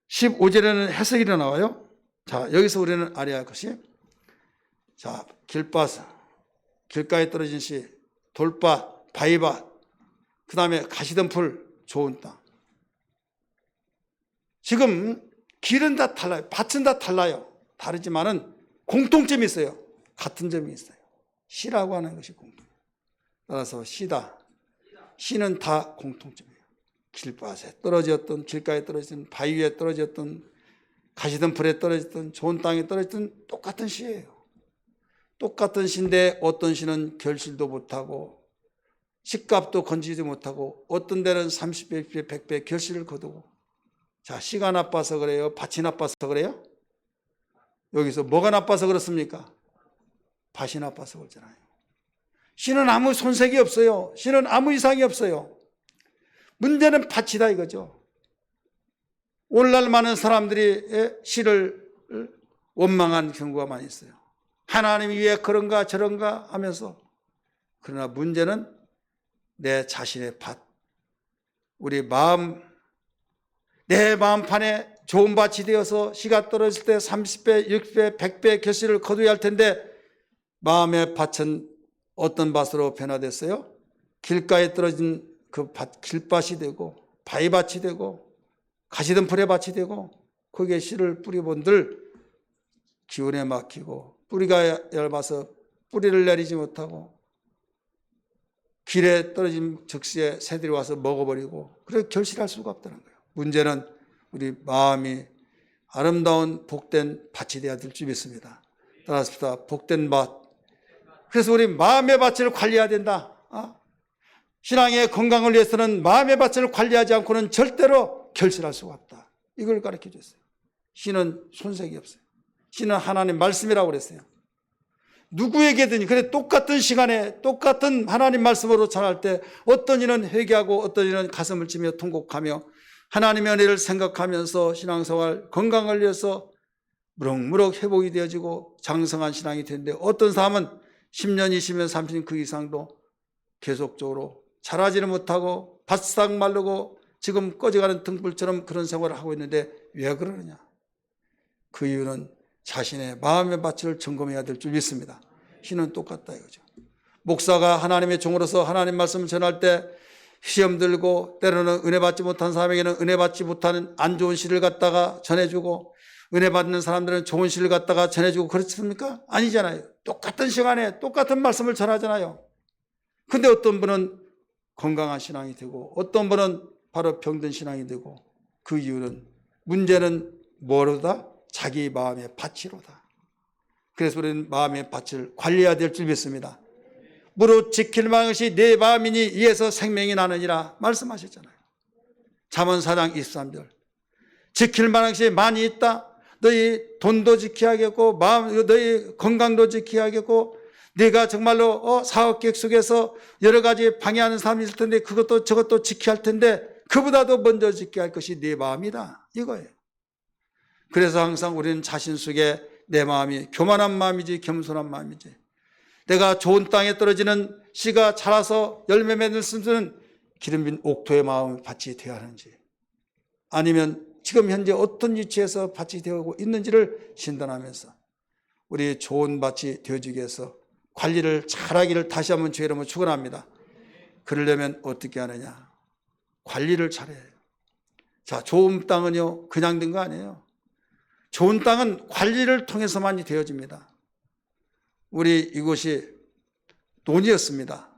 15절에는 해석이 나와요. 자, 여기서 우리는 알아야 할 것이, 자, 길가에 떨어진 씨, 돌밭, 바위밭, 그 다음에 가시덤불, 좋은 땅. 지금 길은 다 달라요. 밭은 다 달라요. 다르지만은 공통점이 있어요. 같은 점이 있어요. 씨라고 하는 것이 공통. 따라서 씨다. 씨는 다 공통점이에요. 길밭에 떨어졌던, 길가에 떨어졌던, 바위 위에 떨어졌던, 가시덤불에 떨어졌던, 좋은 땅에 떨어졌던 똑같은 씨예요. 똑같은 씨인데 어떤 씨는 결실도 못하고 씨값도 건지지 못하고 어떤 데는 30배, 100배 결실을 거두고. 자, 씨가 나빠서 그래요? 밭이 나빠서 그래요? 여기서 뭐가 나빠서 그렇습니까? 밭이 나빠서 그렇잖아요. 씨는 아무 손색이 없어요. 씨는 아무 이상이 없어요. 문제는 밭이다 이거죠. 오늘날 많은 사람들이 씨를 원망한 경우가 많이 있어요. 하나님이 왜 그런가 저런가 하면서. 그러나 문제는 내 자신의 밭, 우리 마음, 내 마음판에 좋은 밭이 되어서 씨가 떨어질 때 30배, 60배, 100배 결실을 거둬야 할 텐데 마음의 밭은 어떤 밭으로 변화됐어요? 길가에 떨어진 그 밭, 길밭이 되고 바위밭이 되고 가시덤불의 밭이 되고 거기에 씨를 뿌려본들 기운에 막히고 뿌리가 얇아서 뿌리를 내리지 못하고 길에 떨어진 적시에 새들이 와서 먹어버리고 그래서 결실할 수가 없다는 거예요. 문제는 우리 마음이 아름다운 복된 밭이 되어야 될 줄 믿습니다. 따라합시다. 복된 밭. 그래서 우리 마음의 밭을 관리해야 된다. 신앙의 건강을 위해서는 마음의 밭을 관리하지 않고는 절대로 결실할 수가 없다. 이걸 가르쳐 줬어요. 씨는 손색이 없어요. 씨는 하나님 말씀이라고 그랬어요. 누구에게든지 그래 똑같은 시간에 똑같은 하나님 말씀으로 전할 때 어떤 이는 회개하고 어떤 이는 가슴을 치며 통곡하며 하나님의 은혜를 생각하면서 신앙생활 건강을 위해서 무럭무럭 회복이 되어지고 장성한 신앙이 되는데 어떤 사람은 10년, 20년, 30년 그 이상도 계속적으로 자라지를 못하고 바싹 마르고 지금 꺼져가는 등불처럼 그런 생활을 하고 있는데 왜 그러느냐? 그 이유는 자신의 마음의 밭을 점검해야 될 줄 믿습니다. 신은 똑같다 이거죠. 목사가 하나님의 종으로서 하나님 말씀을 전할 때 시험 들고 때로는 은혜 받지 못한 사람에게는 은혜 받지 못하는 안 좋은 시를 갖다가 전해주고 은혜 받는 사람들은 좋은 시를 갖다가 전해주고 그렇습니까? 아니잖아요. 똑같은 시간에 똑같은 말씀을 전하잖아요. 근데 어떤 분은 건강한 신앙이 되고 어떤 분은 바로 병든 신앙이 되고 그 이유는 문제는 뭐로다? 자기 마음의 밭이로다. 그래서 우리는 마음의 밭을 관리해야 될 줄 믿습니다. 무릇 지킬 만한 것이 내 마음이니 이에서 생명이 나느니라 말씀하셨잖아요. 잠언 4장 23절. 지킬 만한 것이 많이 있다. 너희 돈도 지켜야겠고 너희 건강도 지켜야겠고 네가 정말로 사업 계획 속에서 여러 가지 방해하는 사람이 있을 텐데 그것도 저것도 지켜야 할 텐데 그보다도 먼저 지켜야 할 것이 네 마음이다 이거예요. 그래서 항상 우리는 자신 속에 내 마음이 교만한 마음이지 겸손한 마음이지 내가 좋은 땅에 떨어지는 씨가 자라서 열매 맺을 수 있는 기름진 옥토의 마음의 밭이 되어야 하는지 아니면 지금 현재 어떤 위치에서 밭이 되고 있는지를 진단하면서 우리 좋은 밭이 되어지기 위해서 관리를 잘하기를 다시 한번 주의 이름으로 축원합니다. 그러려면 어떻게 하느냐? 관리를 잘해야 해요. 자, 좋은 땅은요 그냥 된 거 아니에요. 좋은 땅은 관리를 통해서만이 되어집니다. 우리 이곳이 논이었습니다.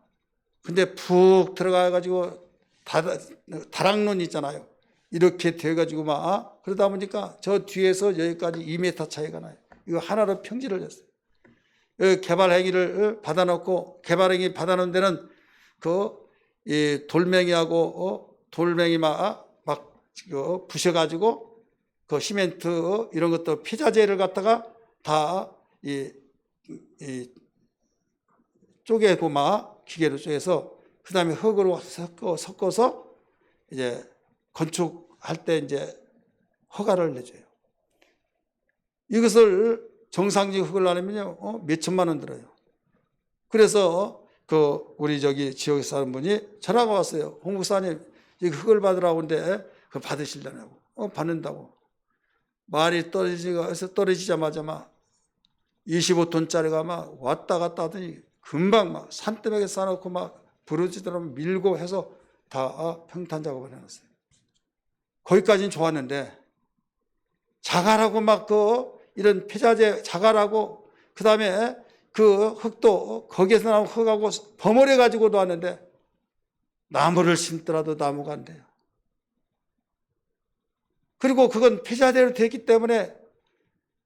근데 푹 들어가가지고 다락논 있잖아요. 이렇게 돼가지고 막 그러다 보니까 저 뒤에서 여기까지 2m 차이가 나요. 이거 하나로 평지를 했어요. 개발 행위를 받아놓고 개발 행위 받아놓은 데는 이 돌멩이하고 돌멩이 막 부셔가지고 그 시멘트 이런 것도 피자재를 갖다가 다 쪼개고 막 기계로 쪼개서 그 다음에 흙으로 섞어서 이제 건축할 때 이제 허가를 내줘요. 이것을 정상적인 흙을 나누면요 몇 천만 원 들어요. 그래서 우리 지역에 사는 분이 전화가 왔어요. 홍 목사님 이 흙을 받으라고 하는데 그거 받으시려냐고. 받는다고. 말이 떨어지자마자 막 25톤짜리가 막 왔다 갔다 하더니 금방 막 산더미에 쌓아놓고 막 부러지더라고 밀고 해서 다 평탄 작업을 해놨어요. 거기까지는 좋았는데 자갈하고 막 이런 폐자재 자갈하고 그 다음에 그 흙도 거기에서 나온 흙하고 버무려 가지고 놓았는데 나무를 심더라도 나무가 안 돼요. 그리고 그건 폐자재로 되기 때문에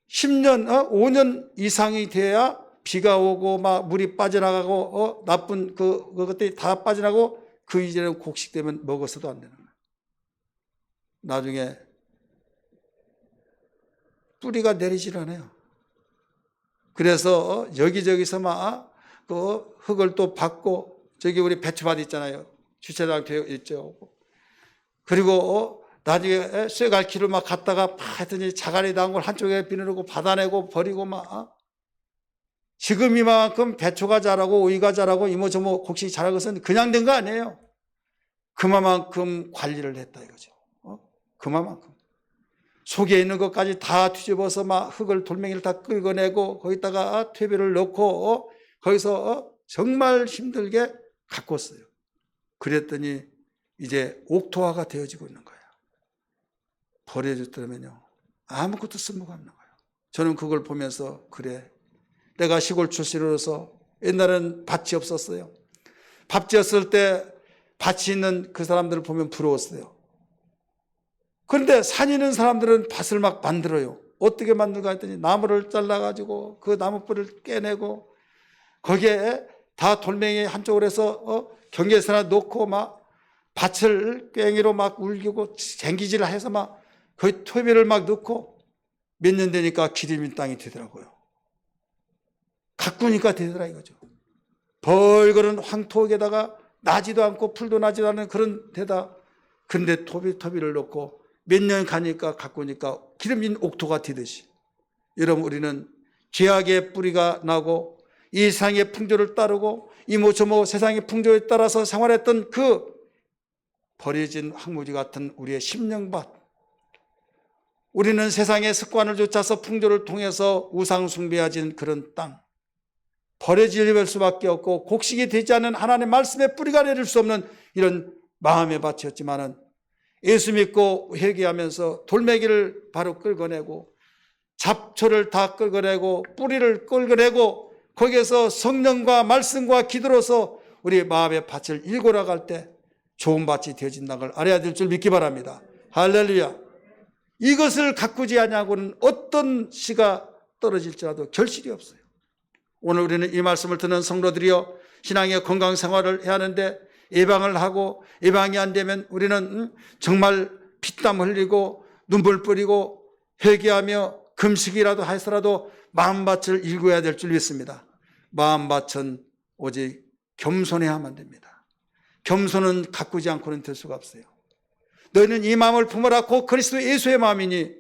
10년, 5년 이상이 돼야 비가 오고 막 물이 빠져나가고 나쁜 그것들이 다 빠져나가고 그 이전에는 곡식되면 먹어서도 안 되는 거예요. 나중에 뿌리가 내리질 않아요. 그래서 여기저기서 막 흙을 또 받고 저기 우리 배추밭 있잖아요. 주차장 되어 있죠. 그리고 나중에 쇠갈퀴를 막 갖다가 파 했더니 자갈이 나온 걸 한쪽에 비누르고 받아내고 버리고 막 지금 이만큼 배추가 자라고 오이가 자라고 이모저모 곡식이 자란 것은 그냥 된 거 아니에요. 그만큼 관리를 했다 이거죠. 그만큼 속에 있는 것까지 다 뒤집어서 막 흙을 돌멩이를 다 긁어내고 거기다가 퇴비를 넣고 거기서 정말 힘들게 가꿨어요. 그랬더니 이제 옥토화가 되어지고 있는 거예요. 버려졌더라면요 아무것도 쓸모가 없는 거예요. 저는 그걸 보면서 그래 내가 시골 출신으로서 옛날에는 밭이 없었어요. 밥 지었을 때 밭이 있는 그 사람들을 보면 부러웠어요. 그런데 산 있는 사람들은 밭을 막 만들어요. 어떻게 만들까 했더니 나무를 잘라가지고 그 나무뿌리를 깨내고 거기에 다 돌멩이 한쪽으로 해서 경계선에 놓고 막 밭을 괭이로 막 울기고 쟁기질 해서 막 거의 토비를 막 넣고 몇 년 되니까 기름진 땅이 되더라고요. 가꾸니까 되더라 이거죠. 벌거른 황토에다가 나지도 않고 풀도 나지도 않은 그런 데다 근데 토비를 넣고 몇 년 가니까 가꾸니까 기름진 옥토가 되듯이 여러분 우리는 죄악의 뿌리가 나고 이 세상의 풍조를 따르고 이모저모 세상의 풍조에 따라서 생활했던 그 버려진 황무지 같은 우리의 심령밭, 우리는 세상의 습관을 쫓아서 풍조를 통해서 우상 숭배해진 그런 땅, 버려질 수밖에 없고 곡식이 되지 않은 하나님의 말씀의 뿌리가 내릴 수 없는 이런 마음의 밭이었지만은 예수 믿고 회개하면서 돌멩이를 바로 끌어내고 잡초를 다 끌어내고 뿌리를 끌어내고 거기에서 성령과 말씀과 기도로서 우리 마음의 밭을 일궈나갈 때 좋은 밭이 되어진다는 걸 알아야 될 줄 믿기 바랍니다. 할렐루야. 이것을 가꾸지 않냐고는 어떤 씨가 떨어질지라도 결실이 없어요. 오늘 우리는 이 말씀을 듣는 성도들이여 신앙의 건강 생활을 해야 하는데 예방을 하고 예방이 안 되면 우리는 정말 피땀 흘리고 눈물 뿌리고 회개하며 금식이라도 해서라도 마음밭을 일궈야 될 줄 믿습니다. 마음밭은 오직 겸손해야만 됩니다. 겸손은 가꾸지 않고는 될 수가 없어요. 너희는 이 마음을 품어라 곧 그리스도 예수의 마음이니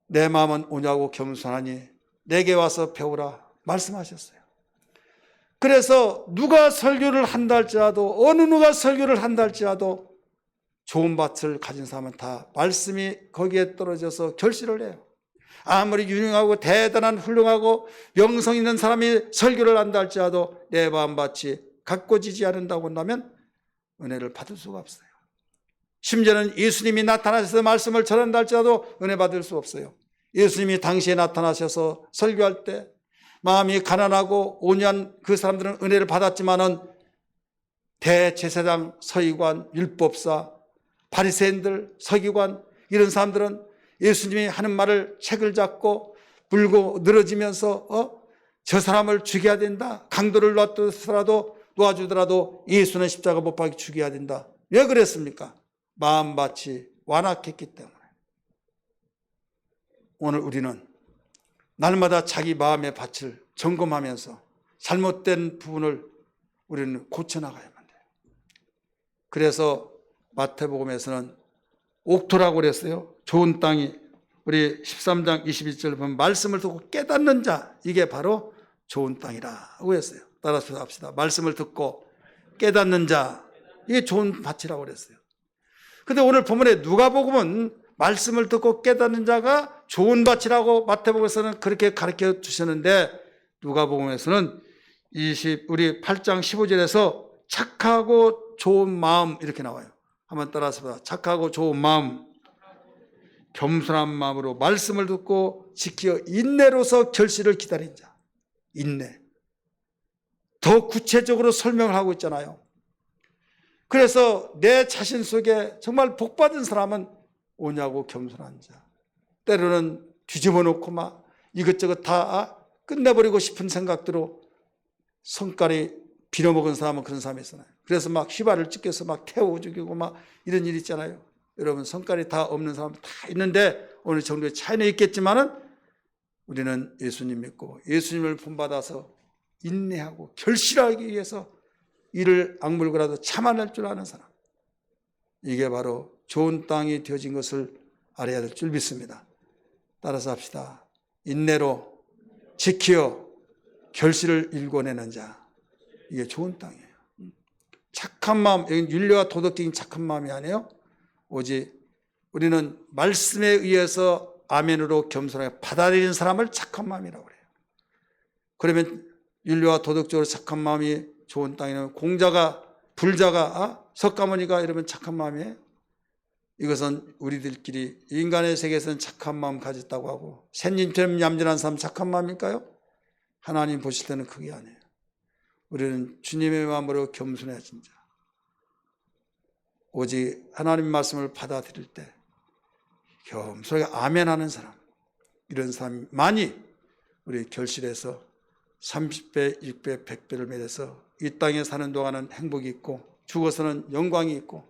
내 마음은 온유하고 겸손하니 내게 와서 배우라 말씀하셨어요. 그래서 누가 설교를 한다 할지라도 어느 누가 설교를 한다 할지라도 좋은 밭을 가진 사람은 다 말씀이 거기에 떨어져서 결실을 해요. 아무리 유능하고 대단한 훌륭하고 명성 있는 사람이 설교를 한다 할지라도 내 마음밭이 가꿔지지 않는다고 한다면 은혜를 받을 수가 없어요. 심지어는 예수님이 나타나셔서 말씀을 전한다 할지라도 은혜 받을 수 없어요. 예수님이 당시에 나타나셔서 설교할 때 마음이 가난하고 온유한 그 사람들은 은혜를 받았지만은 대제사장, 서기관, 율법사, 바리새인들, 서기관 이런 사람들은 예수님이 하는 말을 책을 잡고 불고 늘어지면서 저 사람을 죽여야 된다. 강도를 놓아주더라도 예수는 십자가 못 박혀 죽여야 된다. 왜 그랬습니까? 마음밭이 완악했기 때문에. 오늘 우리는 날마다 자기 마음의 밭을 점검하면서 잘못된 부분을 우리는 고쳐나가야만 돼요. 그래서 마태복음에서는 옥토라고 그랬어요. 좋은 땅이 우리 13장 22절 보면 말씀을 듣고 깨닫는 자 이게 바로 좋은 땅이라고 했어요. 따라서 합시다. 말씀을 듣고 깨닫는 자 이게 좋은 밭이라고 그랬어요. 근데 오늘 본문에 누가복음은 말씀을 듣고 깨닫는 자가 좋은 밭이라고 마태복음에서는 그렇게 가르쳐 주셨는데 누가복음에서는 우리 8장 15절에서 착하고 좋은 마음 이렇게 나와요. 한번 따라서 봐. 착하고 좋은 마음, 겸손한 마음으로 말씀을 듣고 지켜 인내로서 결실을 기다린 자. 인내. 더 구체적으로 설명을 하고 있잖아요. 그래서 내 자신 속에 정말 복받은 사람은 오냐고 겸손한 자. 때로는 뒤집어 놓고 막 이것저것 다 끝내버리고 싶은 생각대로 성깔이 빌어먹은 사람은 그런 사람이 있잖아요. 그래서 막 휘발을 찢겨서 막 태워 죽이고 막 이런 일 있잖아요. 여러분 성깔이 다 없는 사람 다 있는데 어느 정도의 차이는 있겠지만은 우리는 예수님 믿고 예수님을 본받아서 인내하고 결실하기 위해서 이를 악물고라도 참아낼 줄 아는 사람. 이게 바로 좋은 땅이 되어진 것을 알아야 될 줄 믿습니다. 따라서 합시다. 인내로 지켜 결실을 일궈내는 자. 이게 좋은 땅이에요. 착한 마음, 여기 윤리와 도덕적인 착한 마음이 아니에요. 오직 우리는 말씀에 의해서 아멘으로 겸손하게 받아들이는 사람을 착한 마음이라고 그래요. 그러면 윤리와 도덕적으로 착한 마음이 좋은 땅이면 공자가 불자가 석가모니가 이러면 착한 마음이에요. 이것은 우리들끼리 인간의 세계에서는 착한 마음 가졌다고 하고 샌님처럼 얌전한 사람 착한 마음일까요? 하나님 보실 때는 그게 아니에요. 우리는 주님의 마음으로 겸손해야 진짜. 오직 하나님 말씀을 받아들일 때 겸손하게 아멘하는 사람, 이런 사람이 많이 우리 결실해서 30배, 6배, 100배를 맺어서 이 땅에 사는 동안은 행복이 있고 죽어서는 영광이 있고,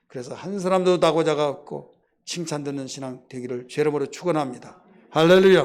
그래서 한 사람도 낙오자가 없고 칭찬 듣는 신앙 되기를 죄 이름으로 축원합니다. 할렐루야.